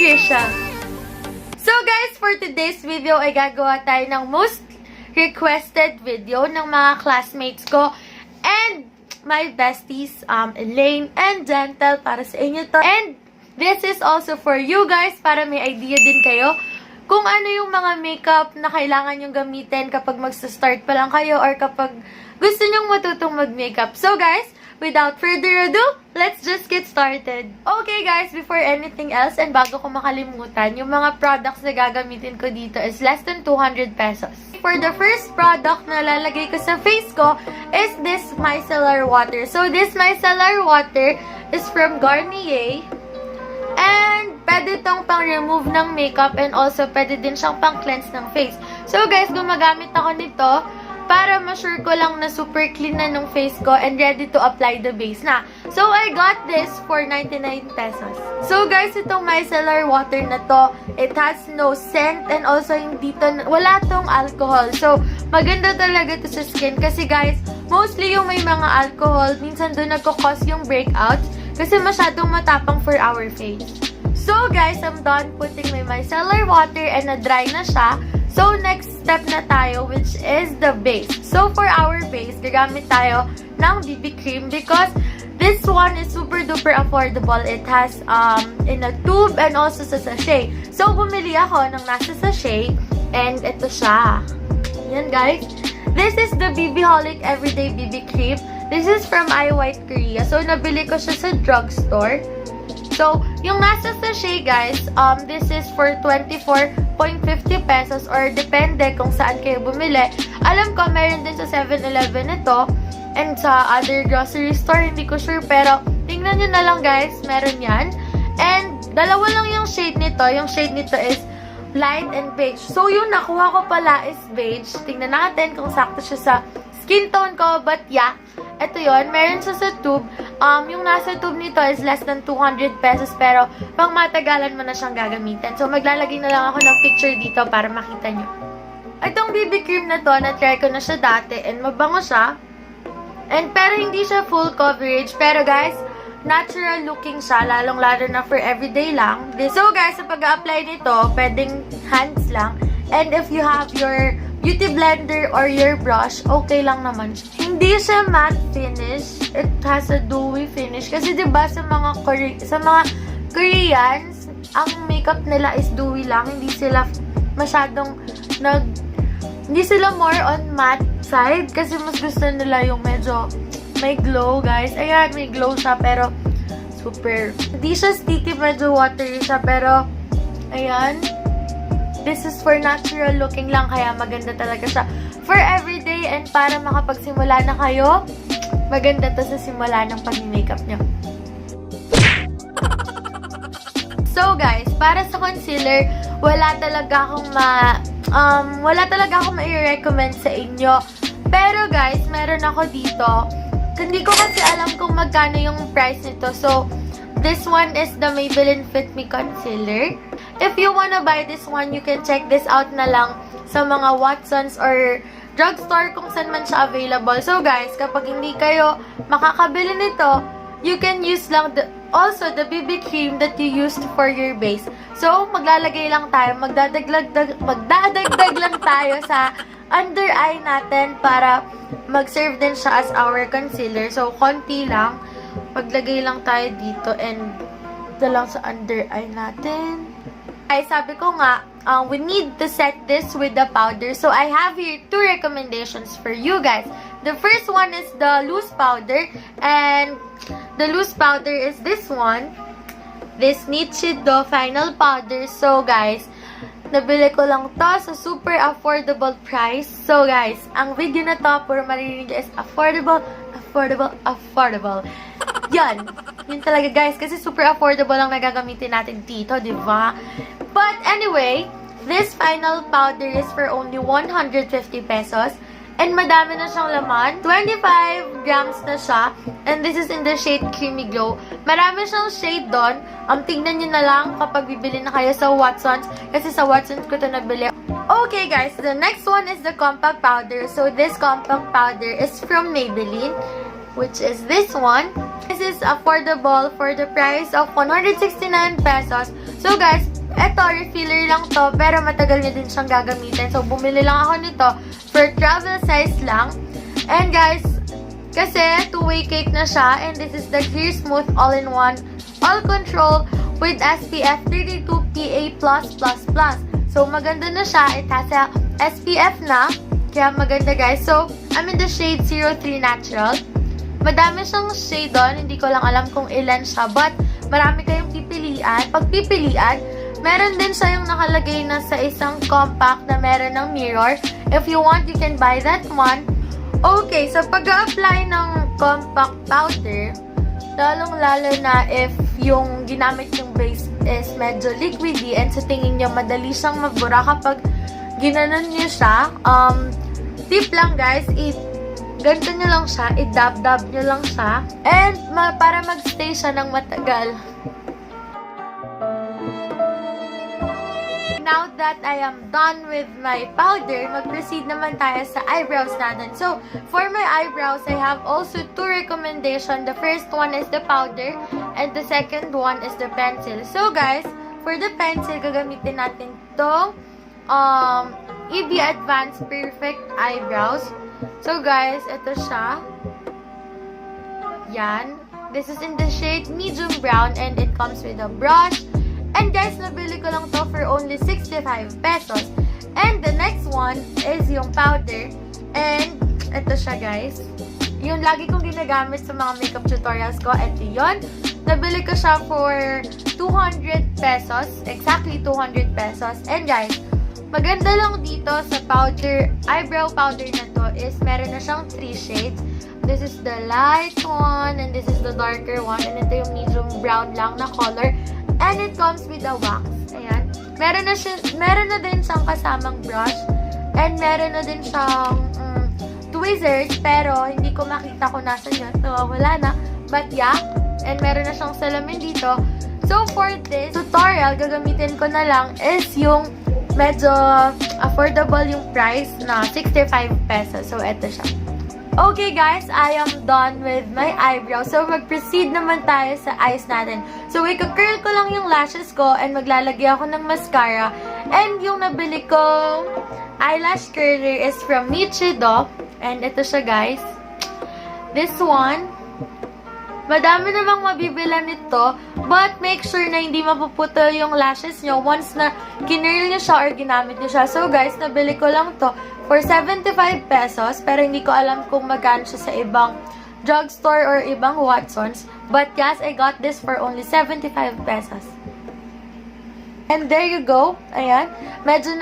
Tricia. So guys, for today's video ay gagawa tayo ng most requested video ng mga classmates ko and my besties, Elaine and Gentle, para sa inyo to. And this is also for you guys, para may idea din kayo kung ano yung mga makeup na kailangan yung gamitin kapag magsa-start pa lang kayo or kapag gusto nyong matutong mag-makeup. So guys, without further ado, let's just get started. Okay guys, before anything else and bago ko makalimutan, yung mga products na gagamitin ko dito is less than 200 pesos. For the first product na lalagay ko sa face ko is this Micellar water. So this Micellar water is from Garnier. And pwede itong pang-remove ng makeup and also pwede din siyang pang-cleanse ng face. So guys, gumagamit ako nito para ma-sure ko lang na super clean na ng face ko and ready to apply the base na. So I got this for 99 pesos. So guys, itong micellar water na to, it has no scent and also wala tong alcohol. So maganda talaga to sa skin kasi guys, mostly yung may mga alcohol, minsan doon nagko-cause yung breakouts kasi masyadong matapang for our face. So guys, I'm done putting my micellar water and na-dry na siya. So, next step na tayo, which is the base. So, for our base, gagamit tayo ng BB cream because this one is super duper affordable. It has in a tube and also sa sachet. So, bumili ako ng nasa sachet and ito siya. Yan guys. This is the BB Holic Everyday BB Cream. This is from Korea. So, nabili ko siya sa drugstore. So, yung nasa sachet guys, this is for 24.50 pesos or depende kung saan kayo bumili. Alam ko, meron din sa 7-Eleven ito and sa other grocery store, hindi ko sure, pero tingnan nyo na lang guys, meron yan. And dalawa lang yung shade nito. Yung shade nito is light and beige. So, yung nakuha ko pala is beige. Tingnan natin kung sakto siya sa skin tone ko, but yeah, ito yon, meron siya sa tube. Yung nasa tube nito is less than 200 pesos pero pang matagalan mo na siyang gagamitin. So, maglalagay na lang ako ng picture dito para makita nyo. Itong BB cream na to, na-try ko na siya dati and mabango siya. Pero hindi siya full coverage. Pero guys, natural looking siya, lalong-lalo na for everyday lang. So guys, sa pag-a-apply nito, pwedeng hands lang. And if you have your beauty blender or your brush, okay lang naman siya. Hindi siya matte finish. It has a dewy finish. Kasi diba sa mga Koreans, ang makeup nila is dewy lang. Hindi sila masyadong hindi sila more on matte side. Kasi mas gusto nila yung medyo may glow, guys. Ayan, may glow siya, pero super. Hindi siya sticky, medyo watery siya, pero ayan. This is for natural looking lang, kaya maganda talaga siya for everyday and para makapagsimula na kayo, maganda to sa simula ng pag-makeup nyo. So guys, para sa concealer, wala talaga akong mai-recommend sa inyo. Pero guys, meron ako dito. Hindi ko kasi alam kung magkano yung price nito. So, this one is the Maybeline Fit Me Concealer. If you wanna buy this one, you can check this out na lang sa mga Watsons or drugstore kung saan man siya available. So guys, kapag hindi kayo makakabili nito, you can use lang also the BB cream that you used for your base. So, maglalagay lang tayo, magdadagdag lang tayo sa under eye natin para mag-serve din siya as our concealer. So, konti lang. Paglagay lang tayo dito and ito lang sa under eye natin. Ay, sabi ko nga, we need to set this with the powder. So, I have here 2 recommendations for you guys. The first one is the loose powder. And the loose powder is this one. This Nichido final powder. So, guys, nabili ko lang to sa super affordable price. So, guys, ang video na to, puro maririnig is affordable. Yan. Yun talaga, guys. Kasi super affordable lang nagagamitin natin dito, di ba? But anyway, this final powder is for only 150 pesos. And madami na siyang laman. 25 grams na siya. And this is in the shade Creamy Glow. Marami siyang shade doon. Tingnan nyo na lang kapag bibili na kayo sa Watsons. Kasi sa Watsons ko ito nabili. Okay guys, the next one is the compact powder. So this compact powder is from Maybeline, which is this one. This is affordable for the price of 169 pesos. So guys, eto, refiller lang to, pero matagal nyo din siyang gagamitin. So, bumili lang ako nito for travel size lang. And guys, kasi two-way cake na siya. And this is the clearsmooth all-in-one, all control with SPF 32 PA+++. So, maganda na siya. It has a SPF na. Kaya maganda guys. So, I'm in the shade 03 Natural. Madami siyang shade doon. Hindi ko lang alam kung ilan siya. But, marami kayong pipilian. Pag pipilian, meron din siya yung nakalagay na sa isang compact na meron ng mirror. If you want, you can buy that one. Okay, so pag-a-apply ng compact powder, lalong-lalo na if yung ginamit yung base is medyo liquidy and sa tingin nyo madali siyang magbura kapag ginanon nyo siya. Tip lang guys, ganito nyo lang siya, i-dab-dab nyo lang siya, and para mag-stay siya ng matagal. Now that I am done with my powder, mag-proceed naman tayo sa eyebrows natin. So, for my eyebrows, I have also two recommendations. The first one is the powder, and the second one is the pencil. So, guys, for the pencil, gagamitin natin itong EB Advanced Perfect Eyebrows. So, guys, ito siya. Yan. This is in the shade medium brown and it comes with a brush. And guys, nabili ko lang to for only 65 pesos. And the next one is yung powder. And ito siya, guys. Yung lagi kong ginagamit sa mga makeup tutorials ko. Ito yun. Nabili ko siya for 200 pesos. Exactly 200 pesos. And guys, maganda lang dito sa powder, eyebrow powder na to is meron na siyang 3 shades. This is the light one, and this is the darker one, and ito yung medium brown lang na color. And it comes with a wax. Ayan. Meron na din siyang kasamang brush, and meron na din siyang tweezers, pero hindi ko makita kung nasa yun. So, wala na. But yeah, and meron na siyang salamin dito. So, for this tutorial, gagamitin ko na lang is yung medyo affordable yung price na 65 pesos. So, eto siya. Okay guys, I am done with my eyebrow. So, mag-proceed naman tayo sa eyes natin. So, i-curl ko lang yung lashes ko and maglalagay ako ng mascara. And yung nabili kong eyelash curler is from Nichido. And ito siya guys. This one. Madami namang mabibilan nito, but make sure na hindi mapuputol yung lashes nyo once na kinurl nyo siya or ginamit nyo siya. So guys, nabili ko lang to for 75 pesos, pero hindi ko alam kung magkano siya sa ibang drugstore or ibang Watsons. But yes, I got this for only 75 pesos. And there you go. Ayan. Medyo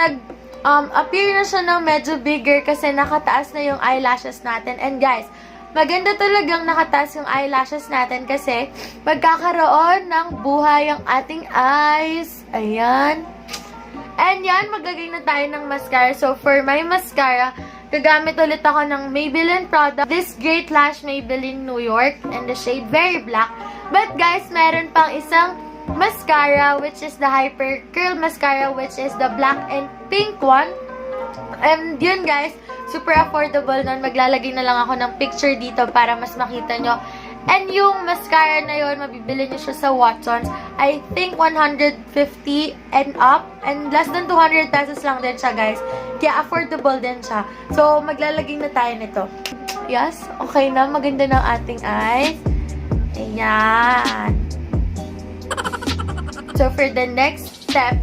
appear na siya ng medyo bigger kasi nakataas na yung eyelashes natin. And guys, maganda talagang nakataas yung eyelashes natin kasi magkakaroon ng buhay ang ating eyes. Ayan. And yan, maglagay na tayo ng mascara. So, for my mascara, gagamit ulit ako ng Maybelline product. This Great Lash Maybelline New York in the shade Very Black. But guys, meron pang isang mascara which is the hypercurl mascara which is the black and pink one. And yun guys, super affordable nun. Maglalagay na lang ako ng picture dito para mas makita nyo. And yung mascara na yun, mabibili nyo siya sa Watsons. I think 150 and up. And less than 200 pesos lang din siya guys. Kaya affordable din siya. So, maglalagay na tayo nito. Yes, okay na. Maganda ng ating eyes. Ayan. So, for the next step,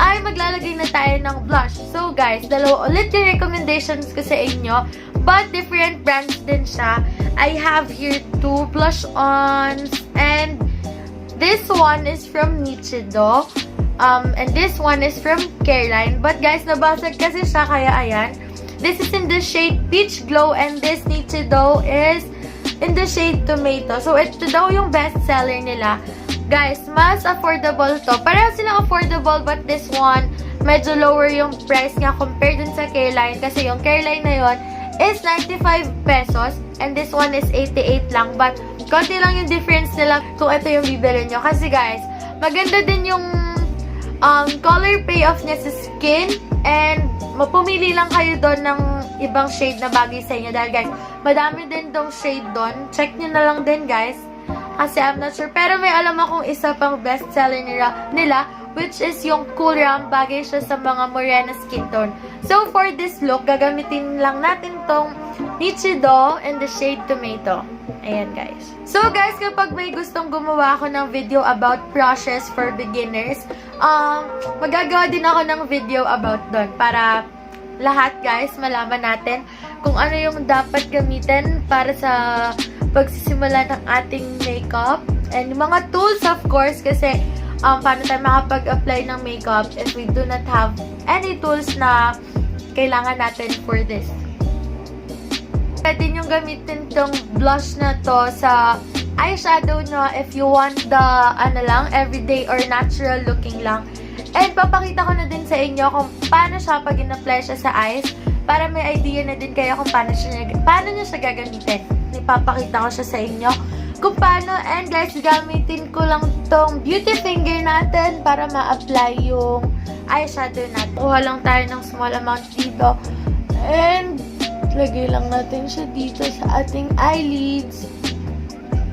ay maglalagay na tayo ng blush. So guys, dalawa ulit yung recommendations ko sa inyo, but different brands din siya. I have here two blush ons, and this one is from Nichido, and this one is from Careline. But guys, nabasag kasi siya, kaya ayan. This is in the shade Peach Glow, and this Nichido is in the shade Tomato. So ito daw yung best seller nila. Guys, mas affordable to. Pareho silang affordable, but this one, medyo lower yung price niya compared dun sa Careline. Kasi yung Careline na yun is 95 pesos. And this one is 88 lang. But, konti lang yung difference nila kung ito yung bibili nyo. Kasi guys, maganda din yung color payoff niya sa skin. And, mapumili lang kayo doon ng ibang shade na bagay sa inyo. Dahil guys, madami din dong shade doon. Check nyo na lang din guys. Kasi I'm not sure. Pero may alam akong isa pang bestseller nila which is yung cool round. Bagay siya sa mga morena skin tone. So, for this look, gagamitin lang natin tong Nichido in the shade Tomato. Ayan, guys. So, guys, kapag may gustong gumawa ako ng video about brushes for beginners, magagawa din ako ng video about doon para lahat, guys, malaman natin kung ano yung dapat gamitin para sa pagsisimula ng ating makeup. And yung mga tools, of course, kasi paano tayo makapag-apply ng makeup if we do not have any tools na kailangan natin for this. Pwede nyo gamitin tong blush na to sa eyeshadow nyo if you want the, everyday or natural looking lang. And papakita ko na din sa inyo kung paano siya pag in-apply siya sa eyes para may idea na din kayo kung paano nyo siya gagamitin. Ipapakita ko siya sa inyo kung paano. And guys, gamitin ko lang tong beauty finger natin para ma-apply yung eyeshadow natin. Kuha lang tayo ng small amount dito. And lagay lang natin siya dito sa ating eyelids.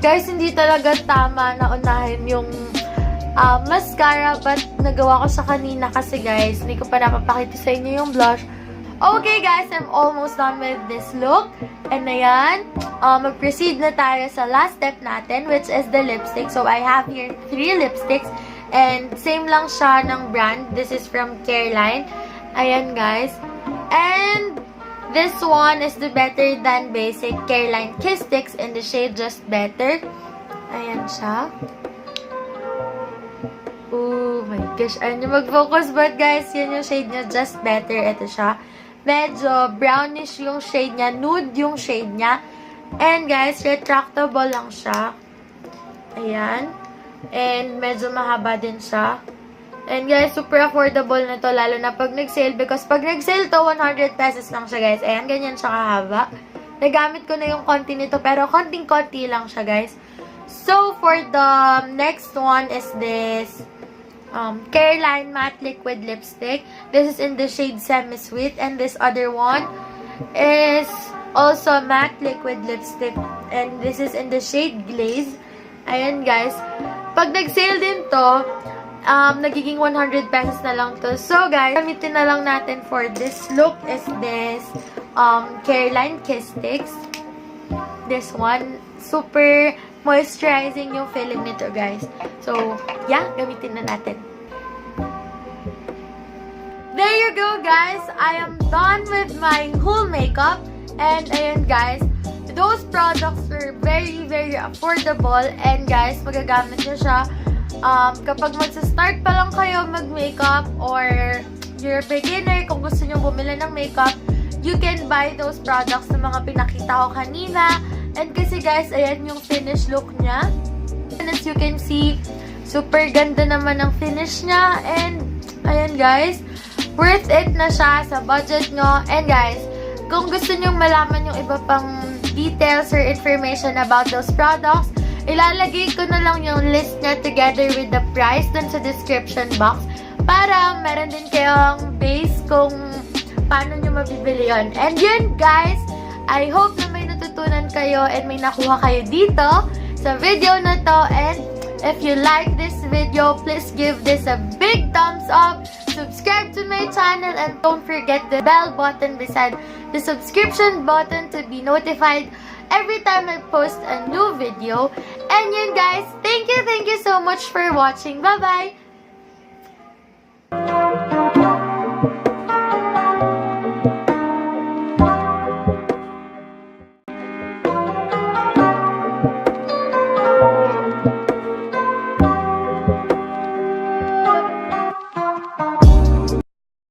Guys, hindi talaga tama na unahin yung mascara, but nagawa ko sa kanina kasi guys, hindi ko pa napapakita sa inyo yung blush. Okay guys, I'm almost done with this look. And ayan, mag-proceed na tayo sa last step natin, which is the lipstick. So I have here 3 lipsticks. And same lang siya ng brand. This is from Careline. Ayan guys. And this one is the Better Than Basic Careline Kiss Sticks in the shade Just Better. Ayan siya. Oh my gosh. Ayun yung mag-focus. But guys, yun yung shade niya. Just Better. Ito siya. Medyo brownish yung shade niya. Nude yung shade niya. And guys, retractable lang siya. Ayan. And medyo mahaba din siya. And guys, super affordable na to, lalo na pag nag-sale. Because pag nag-sale to, 100 pesos lang siya, guys. Ayan, ganyan siya kahaba. Nagamit ko na yung konti nito, pero konting-konti lang siya, guys. So, for the next one is this Careline Matte Liquid Lipstick. This is in the shade Semi-Sweet. And this other one is also Matte Liquid Lipstick. And this is in the shade Glaze. Ayan, guys. Pag nag-sale din to, nagiging 100 pesos na lang to. So, guys, gamitin na lang natin for this look is this Careline Kiss Sticks. This one, super moisturizing yung feeling nito, guys. So, yeah, gamitin na natin. There you go, guys. I am done with my whole makeup. And, ayan, guys, those products are very, very affordable. And, guys, magagamit nyo siya kapag magsa-start pa lang kayo mag-makeup or you're a beginner, kung gusto nyo bumili ng makeup, you can buy those products na mga pinakita ko kanina. And kasi guys, ayan yung finish look niya. And as you can see, super ganda naman ang finish niya. And ayan guys, worth it na siya sa budget nyo. And guys, kung gusto nyo malaman yung iba pang details or information about those products, ilalagay ko na lang yung list niya together with the price dun sa description box para meron din kayong base kung paano nyo mabibili yun. And yun guys, I hope na may natutunan kayo and may nakuha kayo dito sa video na to. And if you like this video, please give this a big thumbs up, subscribe to my channel, and don't forget the bell button beside the subscription button to be notified every time I post a new video. And yun guys, thank you so much for watching. Bye-bye!